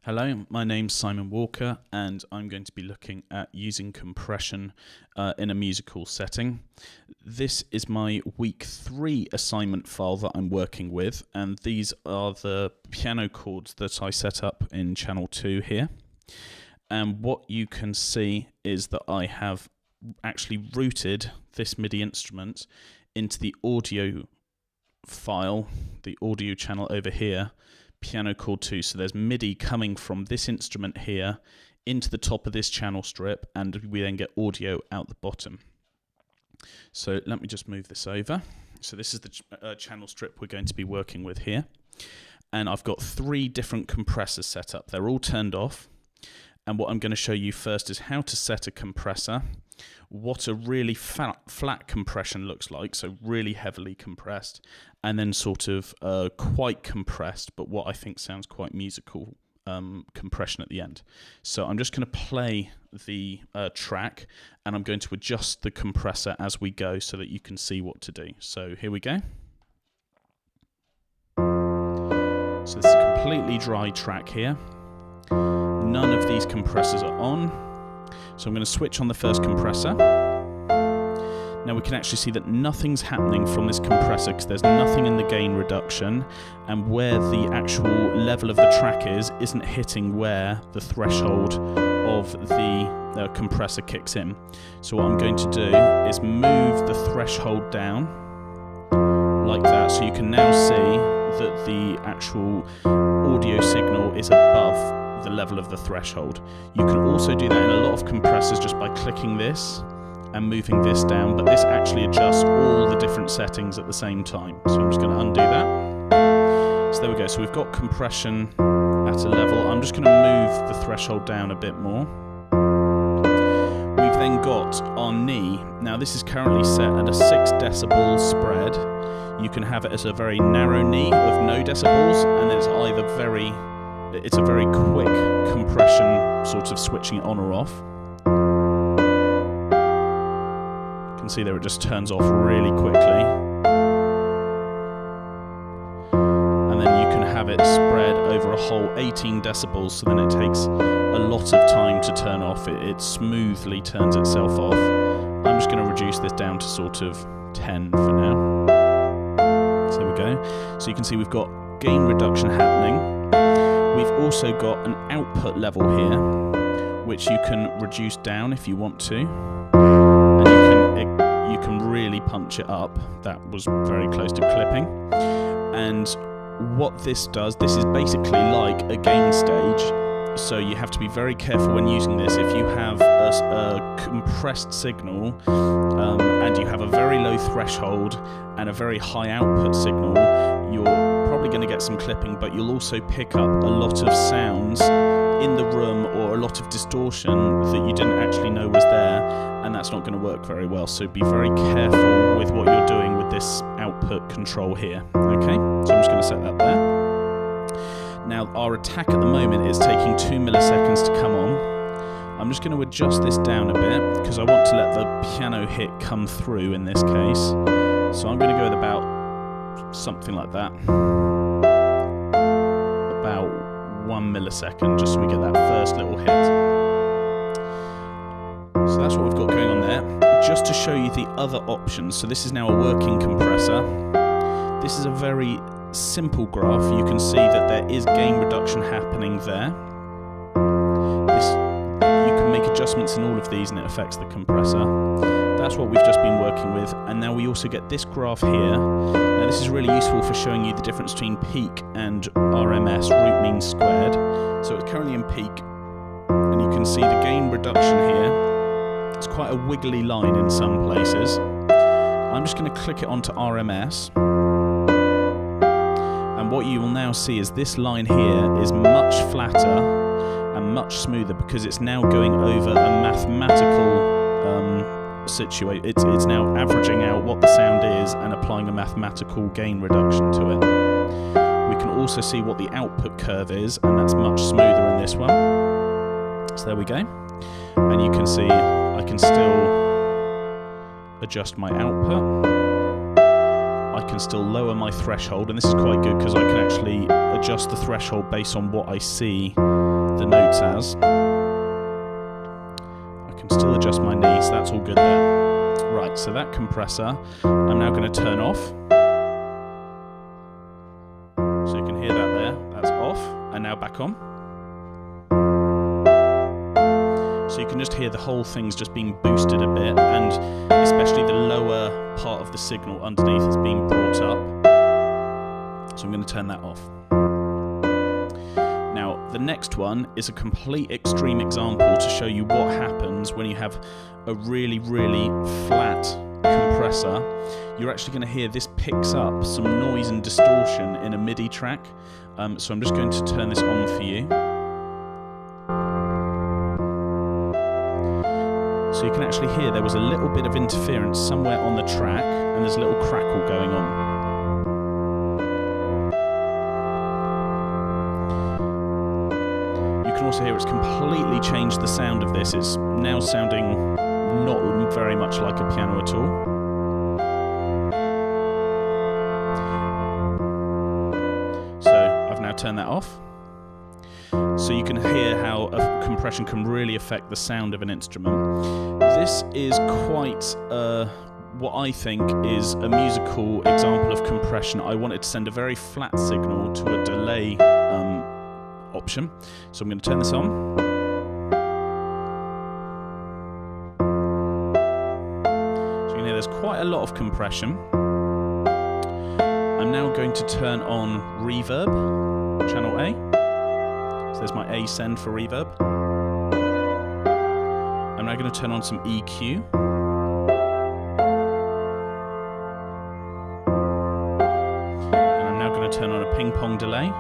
Hello, my name's Simon Walker and I'm going to be looking at using compression in a musical setting. This is my week 3 assignment file that I'm working with, and these are the piano chords that I set up in channel 2 here. And what you can see is that I have actually routed this MIDI instrument into the audio file, the audio channel over here, piano chord 2. So there's MIDI coming from this instrument here into the top of this channel strip, and we then get audio out the bottom. So let me just move this over. So this is the channel strip we're going to be working with here, and I've got 3 different compressors set up. They're all turned off, and what I'm going to show you first is how to set a compressor, what a really flat compression looks like, so really heavily compressed, and then sort of quite compressed, but what I think sounds quite musical compression at the end. So I'm just going to play the track, and I'm going to adjust the compressor as we go so that you can see what to do. So here we go. So this is a completely dry track here. None of these compressors are on. So I'm going to switch on the first compressor. Now we can actually see that nothing's happening from this compressor because there's nothing in the gain reduction, and where the actual level of the track isn't hitting where the threshold of the compressor kicks in. So what I'm going to do is move the threshold down like that, so you can now see that the actual audio signal is above the level of the threshold. You can also do that in a lot of compressors just by clicking this and moving this down, but this actually adjusts all the different settings at the same time. So I'm just going to undo that. So there we go. So we've got compression at a level. I'm just going to move the threshold down a bit more. We've then got our knee. Now this is currently set at a 6 decibel spread. You can have it as a very narrow knee of no decibels, and then it's a very quick compression, sort of switching it on or off. You can see there it just turns off really quickly. And then you can have it spread over a whole 18 decibels, so then it takes a lot of time to turn off. It smoothly turns itself off. I'm just going to reduce this down to sort of 10 for now. So there we go. So you can see we've got gain reduction happening. We've also got an output level here, which you can reduce down if you want to, and you can really punch it up. That was very close to clipping. And what this does, this is basically like a gain stage, so you have to be very careful when using this. If you have a compressed signal and you have a very low threshold and a very high output signal, you're probably going to get some clipping, but you'll also pick up a lot of sounds in the room or a lot of distortion that you didn't actually know was there, and that's not going to work very well. So be very careful with what you're doing with this output control here. Okay, so I'm just going to set that there. Now our attack at the moment is taking 2 milliseconds to come on. I'm just going to adjust this down a bit because I want to let the piano hit come through in this case. So I'm going to go with about something like that. About 1 millisecond, just so we get that first little hit. So that's what we've got going on there. Just to show you the other options, so this is now a working compressor. This is a very simple graph. You can see that there is gain reduction happening there. You can make adjustments in all of these and it affects the compressor. That's what we've just been working with, and now we also get this graph here. Now this is really useful for showing you the difference between peak and RMS, root mean squared. So it's currently in peak, and you can see the gain reduction here. It's quite a wiggly line in some places. I'm just going to click it onto RMS, and what you will now see is this line here is much flatter and much smoother because it's now going over a mathematical situation. It's now averaging out what the sound is and applying a mathematical gain reduction to it. We can also see what the output curve is, and that's much smoother in this one. So there we go. And you can see I can still adjust my output. I can can still lower my threshold, and this is quite good because I can actually adjust the threshold based on what I see the notes as. I can still adjust my knee, so that's all good there. Right, so that compressor I'm now going to turn off. So you can hear that there, that's off, and now back on. So you can just hear the whole thing's just being boosted a bit, and especially the lower part of the signal underneath is being brought up. So I'm going to turn that off. Now, the next one is a complete extreme example to show you what happens when you have a really, really flat compressor. You're actually going to hear this picks up some noise and distortion in a MIDI track. So I'm just going to turn this on for you. So you can actually hear there was a little bit of interference somewhere on the track, and there's a little crackle going on. You can also hear it's completely changed the sound of this. It's now sounding not very much like a piano at all. So I've now turned that off. So you can hear how a compression can really affect the sound of an instrument. This is quite what I think is a musical example of compression. I wanted to send a very flat signal to a delay option. So I'm going to turn this on. So you can hear there's quite a lot of compression. I'm now going to turn on reverb, channel A. So there's my A send for reverb. I'm now going to turn on some EQ. And I'm now going to turn on a ping pong delay.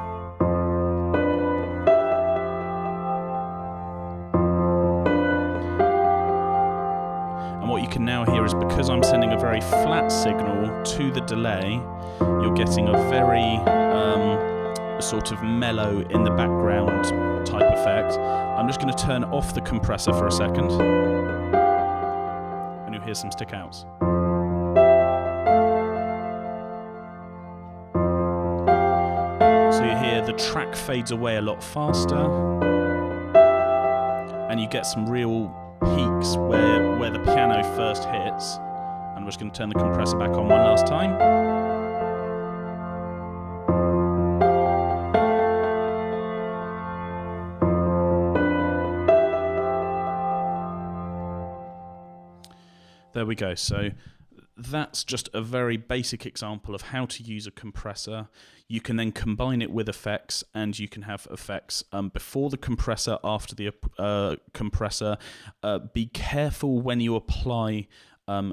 And what you can now hear is, because I'm sending a very flat signal to the delay, you're getting a very sort of mellow in the background type effect. I'm just going to turn off the compressor for a second, and you'll hear some stick outs. So you hear the track fades away a lot faster, and you get some real peaks where the piano first hits. And I'm just going to turn the compressor back on one last time. There we go. So that's just a very basic example of how to use a compressor. You can then combine it with effects, and you can have effects before the compressor, after the compressor. Be careful when you apply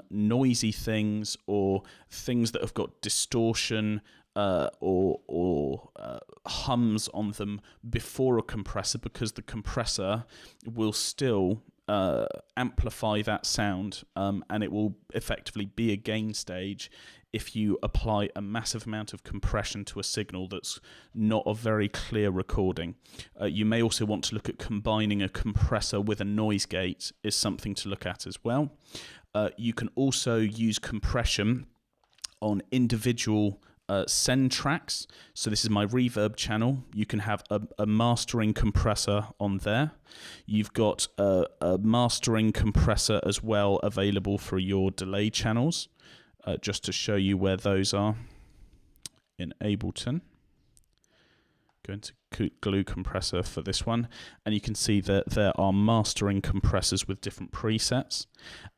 noisy things or things that have got distortion or hums on them before a compressor, because the compressor will still amplify that sound, and it will effectively be a gain stage if you apply a massive amount of compression to a signal that's not a very clear recording. You may also want to look at combining a compressor with a noise gate, is something to look at as well. You can also use compression on individual send tracks. So this is my reverb channel. You can have a mastering compressor on there. You've got a mastering compressor as well available for your delay channels, just to show you where those are in Ableton. Go into glue compressor for this one, and you can see that there are mastering compressors with different presets,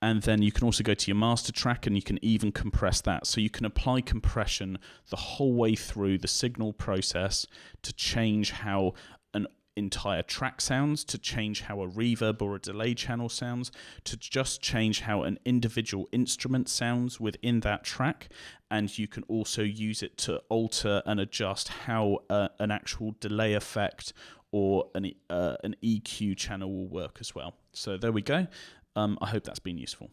and then you can also go to your master track and you can even compress that. So you can apply compression the whole way through the signal process to change how an entire track sounds, to change how a reverb or a delay channel sounds, to just change how an individual instrument sounds within that track. And you can also use it to alter and adjust how an actual delay effect or an EQ channel will work as well. So there we go. I hope that's been useful.